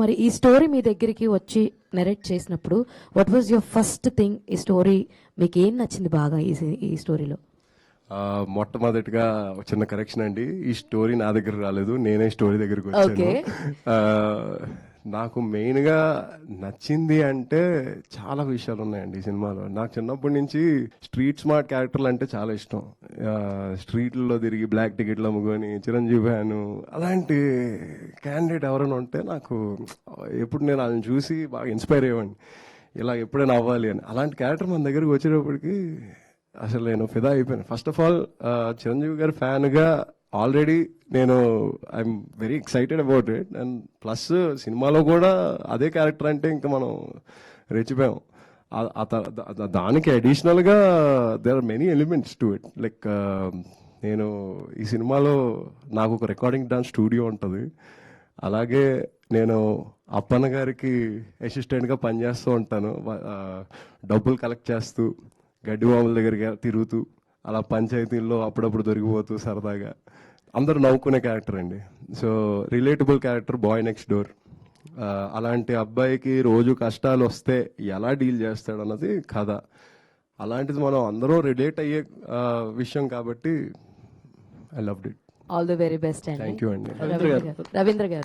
మరి ఈ స్టోరీ మీ దగ్గరికి వచ్చి నెరేట్ చేసినప్పుడు what was your first thing? ఈ స్టోరీ మీకు ఏం నచ్చింది బాగా ఈ స్టోరీలో? మొట్టమొదటిగా ఒక చిన్న కరెక్షన్ అండి, ఈ స్టోరీ నా దగ్గర రాలేదు, నేనే స్టోరీ దగ్గరికి వచ్చాను. నాకు మెయిన్ గా నచ్చింది అంటే చాలా విషయాలు ఉన్నాయండి ఈ సినిమాలో. నాకు చిన్నప్పటి నుంచి స్ట్రీట్ స్మార్ట్ క్యారెక్టర్లు అంటే చాలా ఇష్టం. స్ట్రీట్లలో తిరిగి బ్లాక్ టికెట్లు అమ్ముకొని చిరంజీవి ఫ్యాను అలాంటి క్యాండిడేట్ ఎవరైనా ఉంటే నాకు ఎప్పుడు నేను వాళ్ళని చూసి బాగా ఇన్స్పైర్ అయ్యేవాడిని, ఇలా ఎప్పుడైనా అవ్వాలి అని. అలాంటి క్యారెక్టర్ మన దగ్గరకు వచ్చేటప్పటికి అసలు నేను ఫిదా అయిపోయాను. ఫస్ట్ ఆఫ్ ఆల్ చిరంజీవి గారి ఫ్యాన్గా ఆల్రెడీ నేను I'm very excited about it. And plus సినిమాలో కూడా అదే క్యారెక్టర్ అంటే ఇంకా మనం రెచ్చిపోయాం. దానికి అడిషనల్గా there are many elements to it. Like నేను ఈ సినిమాలో నాకు ఒక రికార్డింగ్ డాన్స్ స్టూడియో ఉంటుంది. అలాగే నేను అప్పన్న గారికి అసిస్టెంట్గా పనిచేస్తూ ఉంటాను. డబ్బులు కలెక్ట్ చేస్తూ గడ్డి మామూల దగ్గరికి తిరుగుతూ అలా పంచాయతీల్లో అప్పుడప్పుడు దొరికిపోతూ సరదాగా అందరూ నవ్వుకునే క్యారెక్టర్ అండి. So relatable character, boy next door. అలాంటి అబ్బాయికి రోజు కష్టాలు వస్తే ఎలా డీల్ చేస్తాడు అన్నది కథ. అలాంటిది మనం అందరూ రిలేట్ అయ్యే విషయం కాబట్టి I loved it. All the very best అండి. థ్యాంక్ యూ అండి. రవీంద్ర గారు.